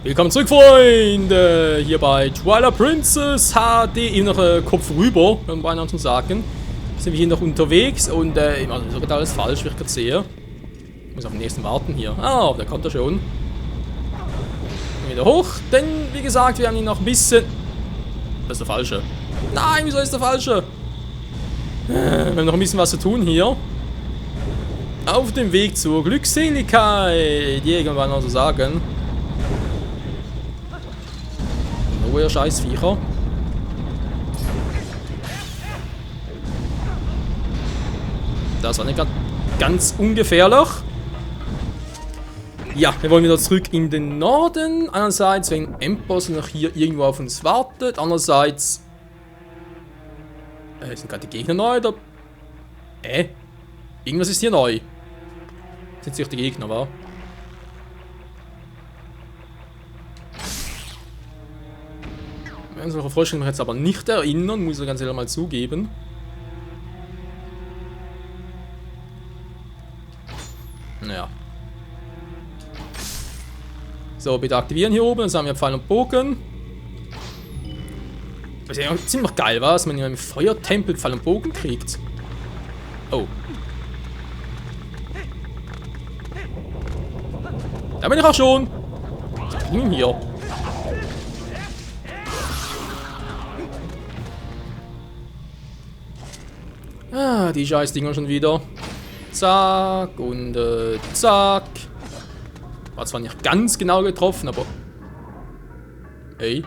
Willkommen zurück, Freunde! Hier bei Twilight Princess HD, innere Kopf rüber, kann man beinahe schon sagen. Sind wir hier noch unterwegs und also so geht alles falsch, wie ich gerade sehe. Ich muss auf den nächsten warten hier. Ah, der kommt da schon. Wieder hoch, denn wie gesagt, wir haben hier noch ein bisschen. Das ist der falsche. Nein, wieso ist der falsche? Wir haben noch ein bisschen was zu tun hier. Auf dem Weg zur Glückseligkeit, irgendwann mal so sagen. Ruhe, scheiß Viecher. Das war nicht ganz ungefährlich. Ja, wir wollen wieder zurück in den Norden. Einerseits, wenn Empos noch hier irgendwo auf uns wartet. Andererseits... sind gerade die Gegner neu, oder? Irgendwas ist hier neu. Sind sich die Gegner, wa? An solche Vorstellungen mich jetzt aber nicht erinnern, muss ich ganz ehrlich mal zugeben. Naja. So, bitte aktivieren hier oben, dann haben wir Pfeil und Bogen. Das ist ja ziemlich geil, was man in einem Feuertempel Pfeil und Bogen kriegt. Oh. Da bin ich auch schon. Was ging hier? Ah, die Scheißdinger schon wieder. Zack und zack. War zwar nicht ganz genau getroffen, aber... Ey.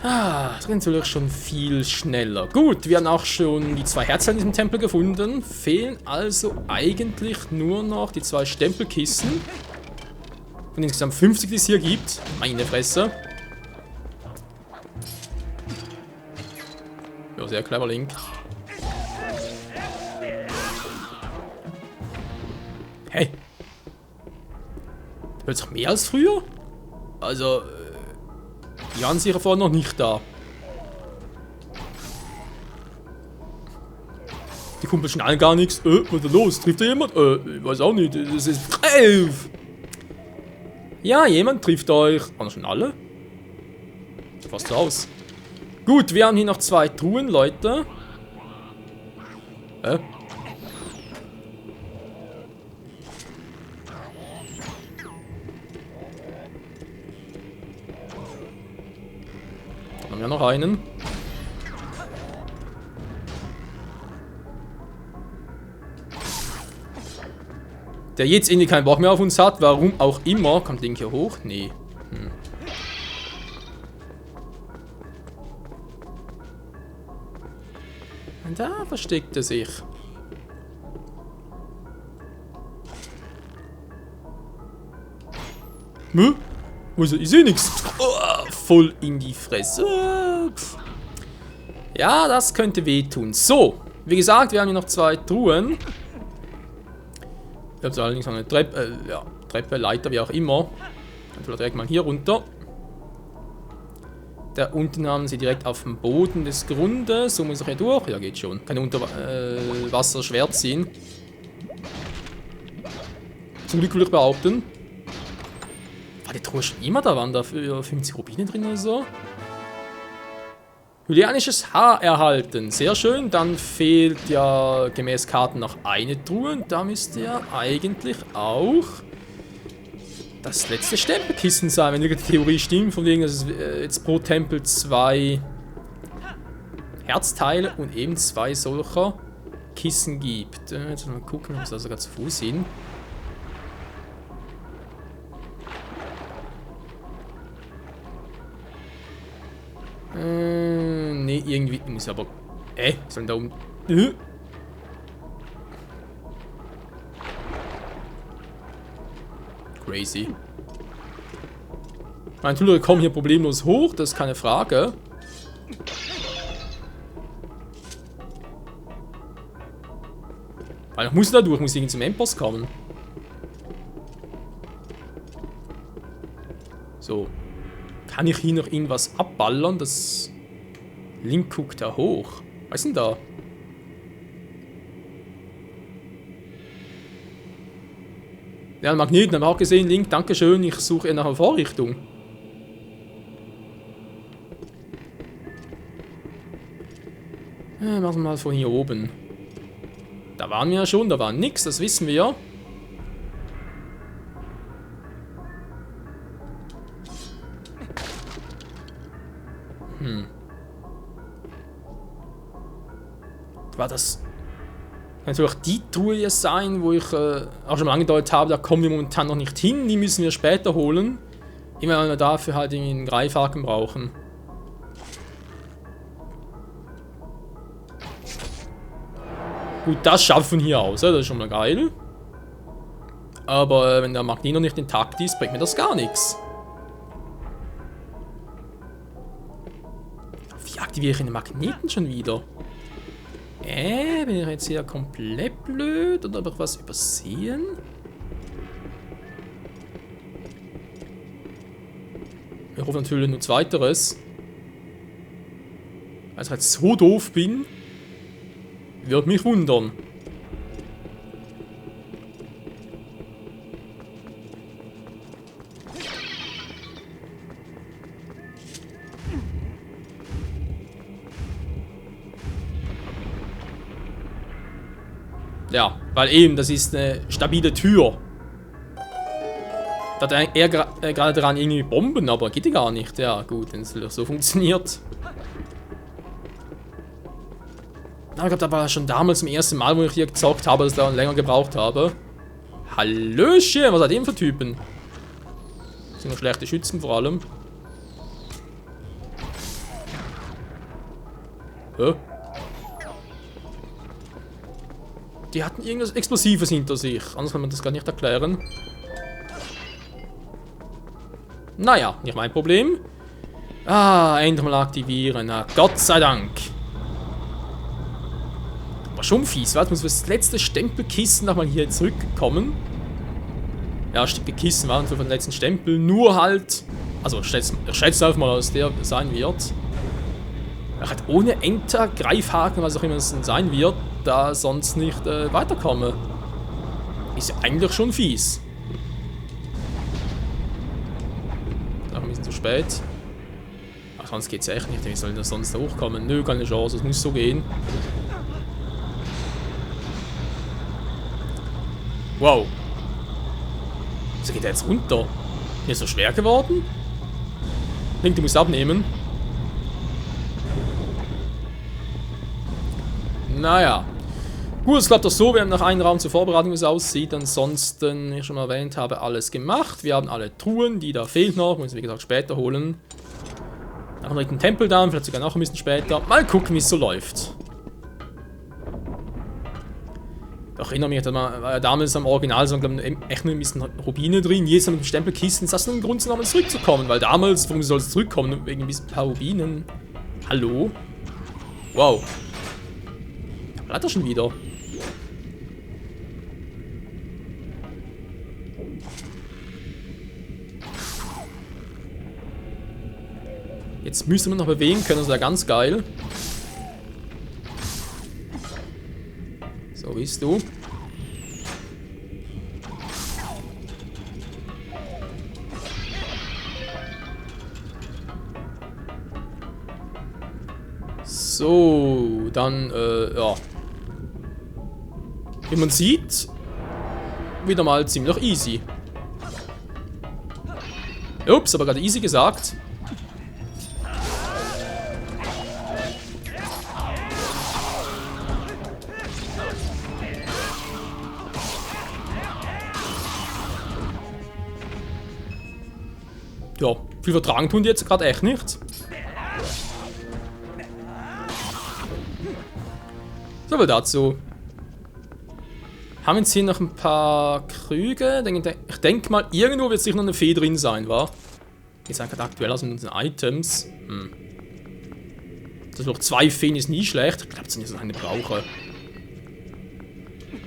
Ah, das geht natürlich schon viel schneller. Gut, wir haben auch schon die 2 Herzen in diesem Tempel gefunden. Fehlen also eigentlich nur noch die 2 Stempelkisten. Von insgesamt 50, die es hier gibt. Meine Fresse. Ja, sehr clever, Link. Hey. Plötzlich mehr als früher? Also, die waren sicher vorher noch nicht da. Die Kumpel schnallen gar nichts. Was ist da los? Trifft da jemand? Ich weiß auch nicht. Das ist... Ja, jemand trifft euch. Waren schon alle? Sieht fast so aus. Gut, wir haben hier noch 2 Truhen, Leute. Dann haben wir noch einen. Der jetzt irgendwie keinen Bock mehr auf uns hat, warum auch immer. Kommt Link hier hoch? Nee. Und da versteckt er sich. Wo ist er? Ich sehe nichts. Oh, voll in die Fresse. Ja, das könnte wehtun. So, wie gesagt, wir haben hier noch 2 Truhen. Ich habe allerdings noch eine Treppe, Treppe, Leiter, wie auch immer. Dann direkt mal hier runter. Da unten haben sie direkt auf dem Boden des Grundes. So muss ich hier durch. Ja, geht schon. Kann Unterwasserschwert ziehen. Zum Glück will ich behaupten. War die Truhe schon immer da? Waren da für 50 Rubine drin oder so? Julianisches Haar erhalten. Sehr schön. Dann fehlt ja gemäß Karten noch eine Truhe. Und da müsste ja eigentlich auch das letzte Stempelkissen sein, wenn die Theorie stimmt, von wegen, dass es jetzt pro Tempel 2 Herzteile und eben 2 solcher Kissen gibt. Jetzt mal gucken, ob es da sogar zu Fuß sind. Nee, irgendwie muss aber... sollen da oben... Crazy. Meine Tuller kommen hier problemlos hoch, das ist keine Frage. Weil ich muss da durch, muss ich zum Endboss kommen. So. Kann ich hier noch irgendwas abballern? Das Link guckt da hoch. Was ist denn da? Ja, Magneten haben wir auch gesehen. Link, dankeschön. Ich suche eher nach einer Vorrichtung. Machen wir mal von hier oben. Da waren wir ja schon, da war nix, das wissen wir ja. War das... Kann natürlich auch die Truhe hier sein, wo ich auch schon mal angedeutet habe, da kommen wir momentan noch nicht hin, die müssen wir später holen. Immer wenn wir dafür halt irgendwie einen Greifhaken brauchen. Gut, das schaffen wir hier aus, das ist schon mal geil. Aber wenn der Magnet noch nicht intakt ist, bringt mir das gar nichts. Wie aktiviere ich den Magneten schon wieder? Bin ich jetzt hier komplett blöd oder habe ich was übersehen? Ich hoffe natürlich nur Zweiteres. Als ich jetzt so doof bin, wird mich wundern. Ja, weil eben, das ist eine stabile Tür. Da hat er gerade dran irgendwie Bomben, aber geht die gar nicht. Ja, gut, wenn es so funktioniert. Aber ich glaube, da war schon damals zum ersten Mal, wo ich hier gezockt habe, dass ich da länger gebraucht habe. Hallöchen, was hat ihr denn für Typen? Das sind noch schlechte Schützen vor allem. Hä? Die hatten irgendwas Explosives hinter sich. Anders kann man das gar nicht erklären. Naja, nicht mein Problem. Endlich mal aktivieren. Na, Gott sei Dank. War schon fies, warte, muss das letzte Stempelkissen nochmal hier zurückkommen. Ja, stimmt, die Kissen waren für den letzten Stempel. Nur halt... Also, ich schätze einfach mal, dass der sein wird. Er hat ohne Enter, Greifhaken, was auch immer es sein wird, da sonst nicht weiterkomme. Ist ja eigentlich schon fies. Auch ein bisschen zu spät. Ach, sonst geht's echt nicht. Wie soll das sonst da hochkommen? Nö, keine Chance, es muss so gehen. Wow. Wieso geht er jetzt runter? Ist er so schwer geworden? Link, du musst abnehmen. Naja. Gut, es klappt doch so. Wir haben noch einen Raum zur Vorbereitung, wie es aussieht. Ansonsten, wie ich schon mal erwähnt habe, alles gemacht. Wir haben alle Truhen, die da fehlen noch. Müssen wir, wie gesagt, später holen. Noch einen Tempel da, vielleicht sogar noch ein bisschen später. Mal gucken, wie es so läuft. Ich erinnere mich, da war ja damals am Original so echt nur ein bisschen Rubine drin. Jedes Mal mit dem Stempelkisten ist das nur ein Grund, nochmal zurückzukommen. Weil damals, warum soll es zurückkommen? Wegen ein bisschen paar Rubinen. Hallo? Wow. Hat er schon wieder? Jetzt müsste man noch bewegen können, das wäre ganz geil. So, bist du. So, dann, ja. Wie man sieht, wieder mal ziemlich easy. Ups, aber gerade easy gesagt. Ja, viel vertragen tun die jetzt gerade echt nicht. So viel dazu. Haben wir jetzt hier noch ein paar Krüge? Ich denke mal, irgendwo wird sicher noch eine Fee drin sein, wa? Jetzt gerade aktuell aus unseren Items. Das noch 2 Feen ist nie schlecht. Ich glaube, dass ich so eine brauche.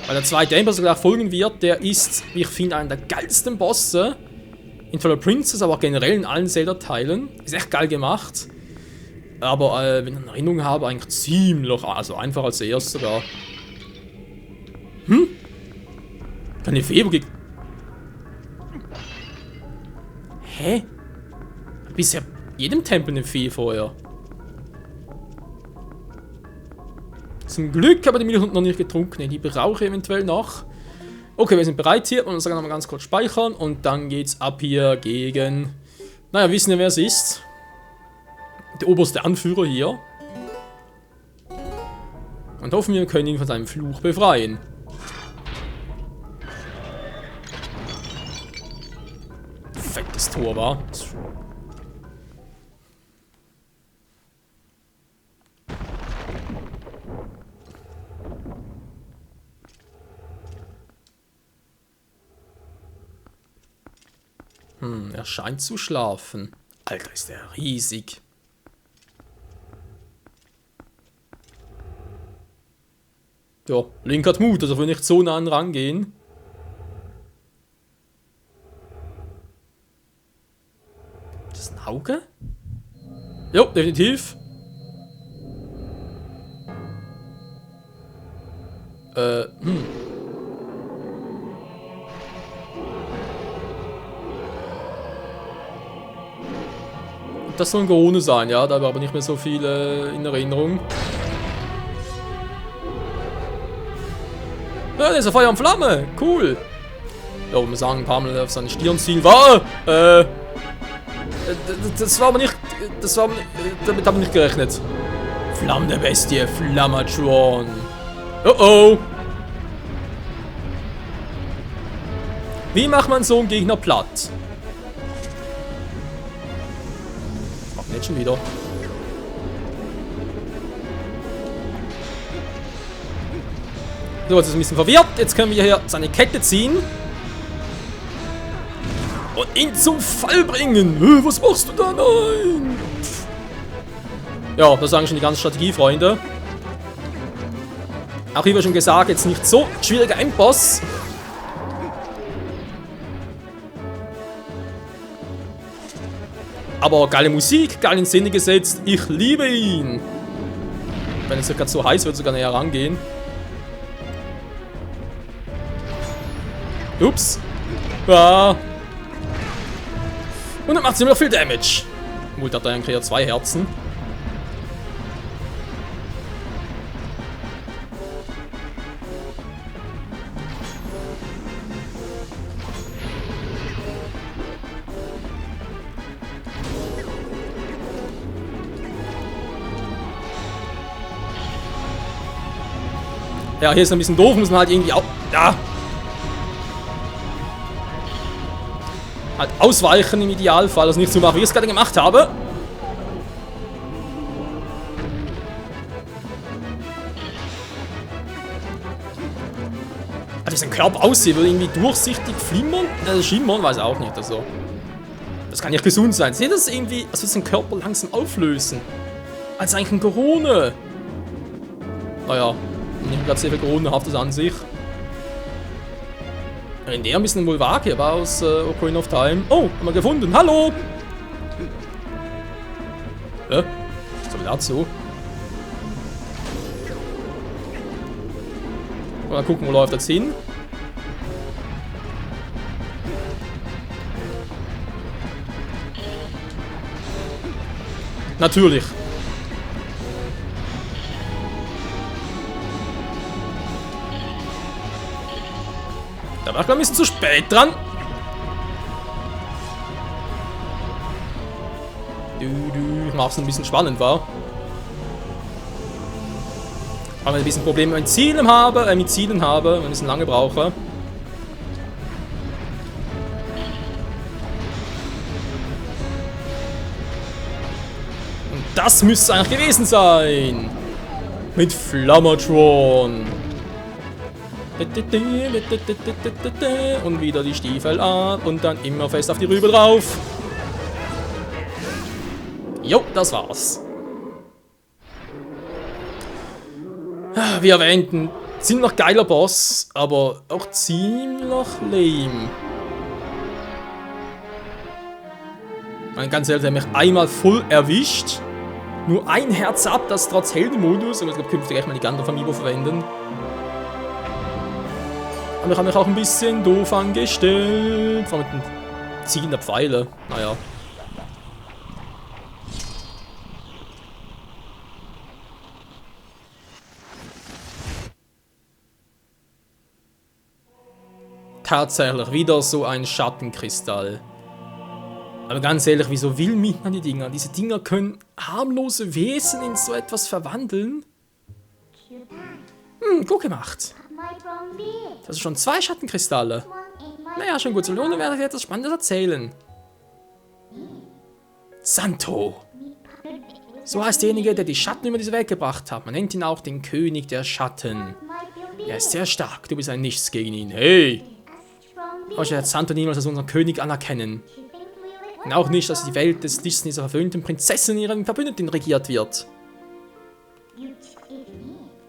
Weil der zweite Emperor sogar folgen wird, der ist, wie ich finde, einer der geilsten Bosse. In Twilight Princess, aber auch generell in allen Zelda-Teilen. Ist echt geil gemacht. Aber, wenn ich eine Erinnerung habe, eigentlich ziemlich, also einfach als erst sogar. Keine Fee, Hä? Bisher jedem Tempel eine Fee vorher. Zum Glück habe ich die Milch noch nicht getrunken. Die brauche ich eventuell noch. Okay, wir sind bereit hier. Und sagen wir mal ganz kurz speichern. Und dann geht's ab hier gegen... Naja, wissen wir, wer es ist. Der oberste Anführer hier. Und hoffen wir können ihn von seinem Fluch befreien. Fettes Tor war. Er scheint zu schlafen. Alter, ist der riesig. Ja, Link hat Mut, also will nicht so nah rangehen. Ist das ein Auge? Jo, definitiv. Das soll ein Gorone sein, ja, da habe ich aber nicht mehr so viel in Erinnerung. Ja, der ist ja Feuer und Flamme, cool. Ja, wo wir sagen, ein paar Mal auf seine Stirn ziehen war. Das war aber nicht. Damit habe ich nicht gerechnet. Flammende Bestie, Flammatron. Oh oh. Wie macht man so einen Gegner platt? Ach, nicht schon wieder. So, jetzt ist ein bisschen verwirrt. Jetzt können wir hier seine Kette ziehen. Und ihn zum Fall bringen. Was machst du da? Nein. Ja, das sagen schon die ganze Strategie, Freunde. Auch wie wir schon gesagt, jetzt nicht so schwieriger Endboss. Aber geile Musik, geil in Szene gesetzt. Ich liebe ihn. Wenn es ja gerade so heiß wird, sogar näher rangehen. Ups. Ja. Und dann macht sie immer noch viel Damage. Mult hat eigentlich eher 2 Herzen. Ja, hier ist ein bisschen doof, muss man halt irgendwie auch... Ja. Halt ausweichen im Idealfall, also nicht so machen, wie ich es gerade gemacht habe. Also wie sein Körper aussieht, wird irgendwie durchsichtig flimmern, schimmern, weiß ich auch nicht, also. Das kann nicht gesund sein. Seht ihr das irgendwie, als würde sein Körper langsam auflösen. Als eigentlich ein Gorone. Naja, nicht gerade sehr viel Goronehaftes an sich. In der ein bisschen wohl vage, war aus Ocarina of Time. Oh, haben wir gefunden. Hallo! Was soll dazu? Mal gucken, wo läuft das hin. Natürlich. Da war ich, glaube ich, ein bisschen zu spät dran. Ich mach's ein bisschen spannend, war. Aber wenn ich ein bisschen Probleme mit Zielen habe, wenn ich ein bisschen lange brauche. Und das müsste es eigentlich gewesen sein. Mit Flammatron. Und wieder die Stiefel ab und dann immer fest auf die Rübe drauf. Jo, das war's. Wie erwähnt, ziemlich geiler Boss, aber auch ziemlich lame. Ganz ehrlich, der hat mich einmal voll erwischt. Nur ein Herz ab, das trotz Heldenmodus, und ich glaube künftig echt mal die Gandalf-Amiibo verwenden. Aber ich habe mich auch ein bisschen doof angestellt. Vor allem mit dem Ziehen der Pfeile. Naja. Tatsächlich wieder so ein Schattenkristall. Aber ganz ehrlich, wieso will mich an die Dinger? Diese Dinger können harmlose Wesen in so etwas verwandeln. Gut gemacht. Das sind schon 2 Schattenkristalle. Naja, schon gut. Zu Lohne werde ich etwas Spannendes erzählen. Santo. So heißt derjenige, der die Schatten über diese Welt gebracht hat. Man nennt ihn auch den König der Schatten. Er ist sehr stark. Du bist ein Nichts gegen ihn. Hey! Ich werde Santo niemals als unseren König anerkennen. Und auch nicht, dass die Welt des Lichts dieser verwöhnten Prinzessin ihren Verbündeten regiert wird.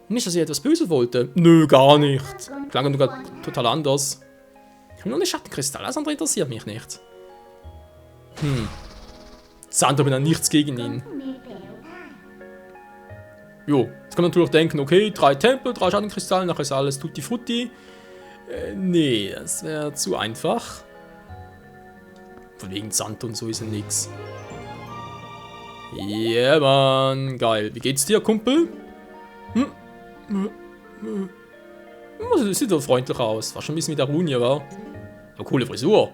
Nicht, dass sie etwas Böses wollte. Nö, gar nicht. Klang sogar total anders. Ich habe nur eine Schattenkristall, alles andere interessiert mich nicht. Santo bin dann nichts gegen ihn. Jo, jetzt kann man natürlich denken, okay, 3 Tempel, 3 Schattenkristalle, nachher ist alles tutti frutti. Nee, das wäre zu einfach. Von wegen Santo und so ist ja nix. Ja, Mann, geil. Wie geht's dir, Kumpel? Das sieht doch freundlich aus. War schon ein bisschen wie der Runia, war. Aber coole Frisur.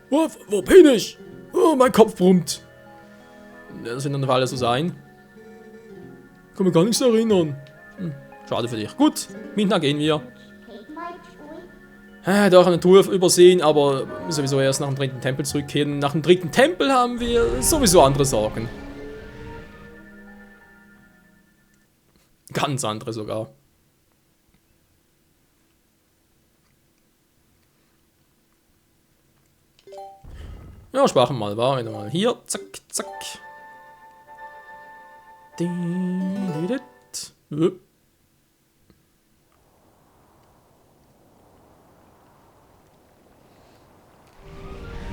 Wo bin ich? Oh, mein Kopf brummt. Ja, das wird dann alle so sein. Kann mir gar nichts erinnern. Schade für dich. Gut, Midna gehen wir. Doch eine Tour übersehen, aber sowieso erst nach dem 3. Tempel zurückkehren. Nach dem 3. Tempel haben wir sowieso andere Sorgen. Ganz andere sogar. Ja, sprachen mal, war wieder mal hier. Zack, zack.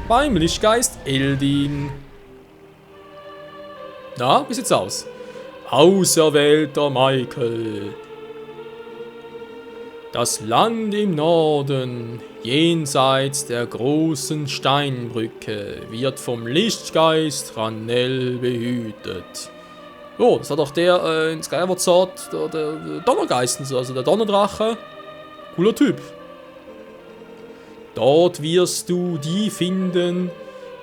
Beim Lichtgeist Eldin. Na, wie sieht's aus? Auserwählter Michael. Das Land im Norden, jenseits der großen Steinbrücke, wird vom Lichtgeist Ranel behütet. Oh, das war doch der in Skyward Sword, der Donnergeist, also der Donnerdrache. Cooler Typ. Dort wirst du die finden,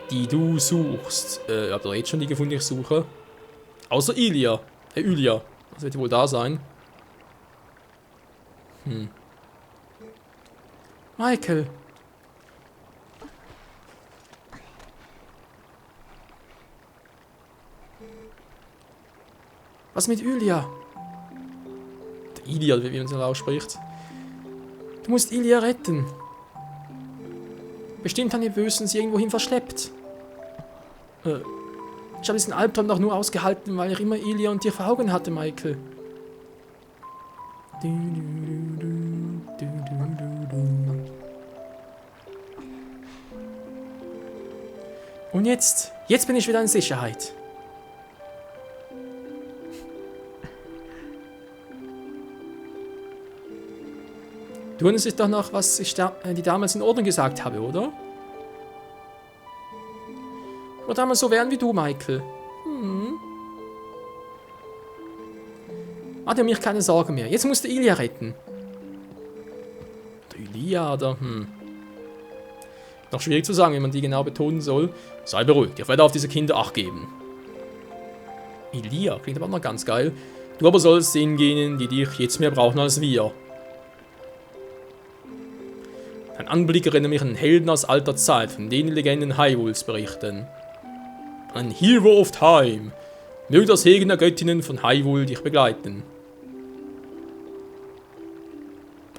die du suchst. Habt ihr jetzt schon die gefunden, die ich suche? Außer Ilia. Ilia. Das wird wohl da sein. Michael. Was mit Ilia? Der Ilia, wie man es ausspricht. Du musst Ilia retten. Bestimmt haben die Bösen sie irgendwohin verschleppt. Ich habe diesen Albtraum doch nur ausgehalten, weil ich immer Ilia und dir vor Augen hatte, Michael. Und jetzt bin ich wieder in Sicherheit. Du erinnerst dich doch noch, was ich die damals in Ordnung gesagt habe, oder? Ich wollte damals so werden wie du, Michael. Mach dir um mich keine Sorgen mehr. Jetzt musst du Ilia retten. Der Ilia, oder? Noch schwierig zu sagen, wie man die genau betonen soll. Sei beruhigt, ich werde auf diese Kinder Acht geben. Ilia, klingt aber noch ganz geil. Du aber sollst denen gehen, die dich jetzt mehr brauchen als wir. Ein Anblick erinnert mich an Helden aus alter Zeit, von denen Legenden Hyrules berichten. Ein Hero of Time. Möge das Segen der Göttinnen von Hyrule dich begleiten.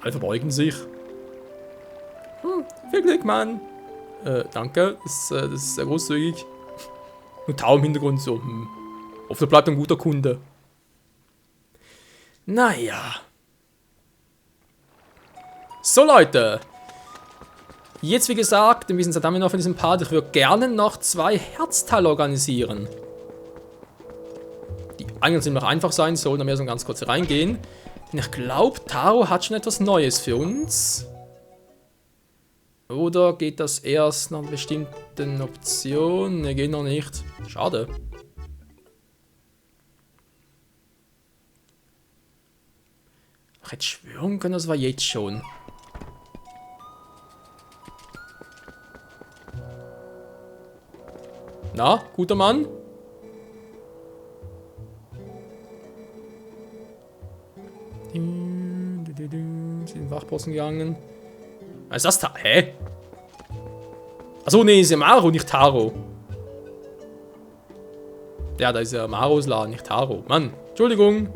Alle verbeugen sich. Viel Glück, Mann. Danke, das ist sehr großzügig. Und Tau im Hintergrund so. Hoffentlich bleibt ein guter Kunde. Naja. So, Leute. Jetzt, wie gesagt, ein bisschen Zeit haben wir noch von diesem Part. Ich würde gerne noch 2 Herzteile organisieren. Die eigentlich ziemlich einfach sein sollen, da wir so ganz kurz reingehen. Denn ich glaube, Taro hat schon etwas Neues für uns. Oder geht das erst nach einer bestimmten Option? Ne, geht noch nicht. Schade. Ich hätte schwören können, das war jetzt schon. Na, guter Mann? Sind in den Wachposten gegangen. Was ist das da? Hä? Achso, nee, ist ja Maro, nicht Taro. Ja, da ist ja Maros Laden, nicht Taro. Mann, Entschuldigung.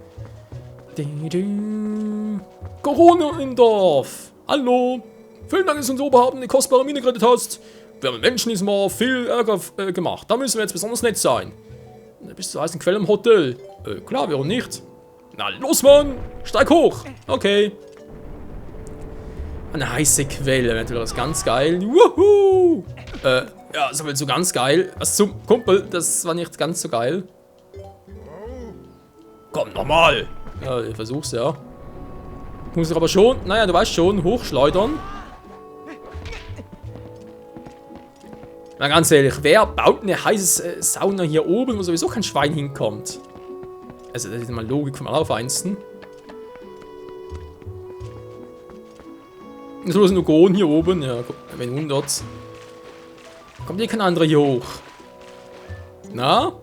Corona im Dorf. Hallo. Vielen Dank, dass du uns Oberhaupt eine kostbare Mine gerettet hast. Wir haben Menschen diesmal viel Ärger gemacht. Da müssen wir jetzt besonders nett sein. Bist du heißen Quelle im Hotel? Klar, warum nicht? Na los, Mann! Steig hoch! Okay. Eine heiße Quelle, natürlich das ganz geil. Wuhu! Ja, das ist aber so ganz geil. Was zum Kumpel, das war nicht ganz so geil. Komm, nochmal! Ja, ich versuch's ja. Muss ich aber schon, naja, du weißt schon, hochschleudern. Na ganz ehrlich, wer baut eine heiße Sauna hier oben, wo sowieso kein Schwein hinkommt? Also, das ist mal Logik vom Allerfeinsten. So ist nur Gon hier oben. Ja, wenn 100. Kommt hier kein anderer hier hoch. Na?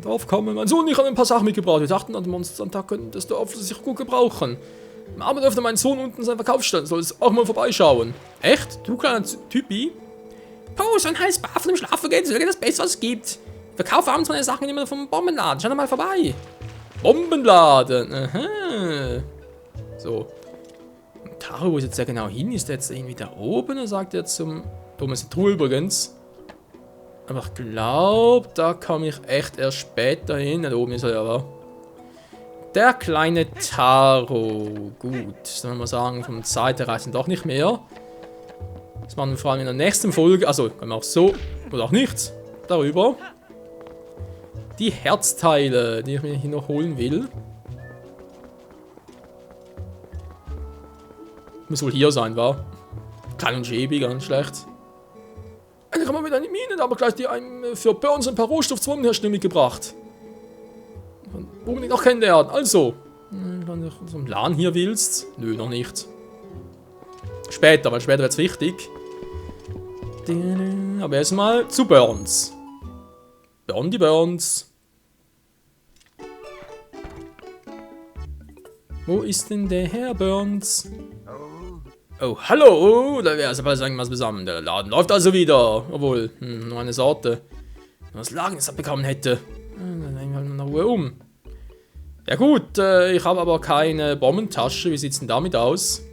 Drauf kommen. Mein Sohn, ich habe ein paar Sachen mitgebracht. Wir dachten, an dem Monstersonntag könnten das Dorf sich gut gebrauchen. Am Abend dürfte mein Sohn unten seinen Verkauf stellen. Soll es auch mal vorbeischauen. Echt? Du kleiner Typi? Oh, so ein heißes Bar von dem Schlafen geht. Das ist wirklich das Beste, was es gibt. Ich verkaufe abends meine Sachen immer vom Bombenladen. Schau doch mal vorbei. Bombenladen. Aha. So. Und Taro, wo ist jetzt der genau hin? Ist der jetzt irgendwie da oben? Oder sagt er zum... Da oben ist die Truhe übrigens. Aber ich glaube, da komme ich echt erst später hin. Da oben ist er aber. Der kleine Taro. Gut. Sollen wir mal sagen, vom Zeitreisen doch nicht mehr. Das machen wir vor allem in der nächsten Folge. Also, können wir auch so. Oder auch nicht. Darüber. Die Herzteile, die ich mir hier noch holen will. Muss wohl hier sein, wa? Klein und schäbig, ganz schlecht. Endlich haben wir wieder eine Mine, aber gleich die für Burns ein paar Rohstoff zum Herstellen mitgebracht. Unbedingt noch kennenlernen. Also, wenn du so einen Plan hier willst. Nö, noch nicht. Später, weil später wird es wichtig. Aber erstmal zu Burns. Die Burns. Wo ist denn der Herr Burns? Oh, hallo! Da wäre es aber sagen wir mal zusammen. Der Laden läuft also wieder. Obwohl, nur eine Sorte. Wenn das Lagen es abbekommen hätte. Dann hängen wir mal nach Ruhe um. Ja gut, ich habe aber keine Bombentasche. Wie sieht's denn damit aus?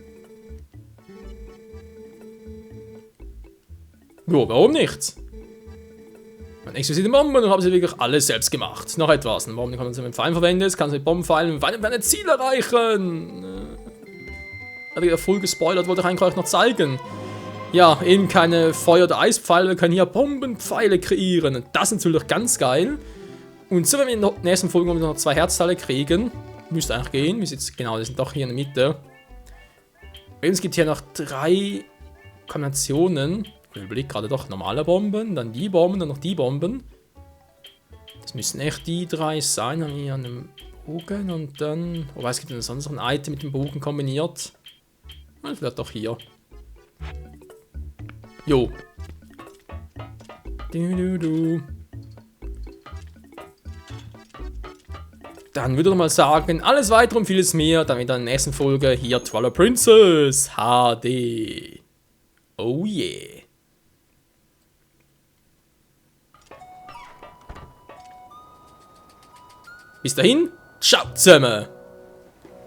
Jo, warum nicht? Meine explosive Bomben und habe sie wirklich alles selbst gemacht. Noch etwas. Eine Bombe kann man mit Pfeilen verwenden, jetzt kann sie mit Bombenpfeilen mit einem Ziel erreichen. Habe wieder voll gespoilert, wollte ich eigentlich noch zeigen. Ja, eben keine Feuer- oder Eispfeile, wir können hier Bombenpfeile kreieren. Und das ist natürlich ganz geil. Und so, wenn wir in der nächsten Folge noch 2 Herzteile kriegen, müsste eigentlich gehen. Wir sind genau, die sind doch hier in der Mitte. Es gibt hier noch 3 Kombinationen. Ich überlege gerade doch normale Bomben, dann die Bomben, dann noch die Bomben. Das müssen echt die 3 sein. Dann hier an dem Bogen und dann. Wobei es gibt sonst noch ein Item mit dem Bogen kombiniert. Vielleicht doch hier. Jo. Dann würde ich mal sagen, alles weitere und vieles mehr, dann wieder in der nächsten Folge hier Twilight Princess HD. Oh yeah. Bis dahin, ciao zusammen!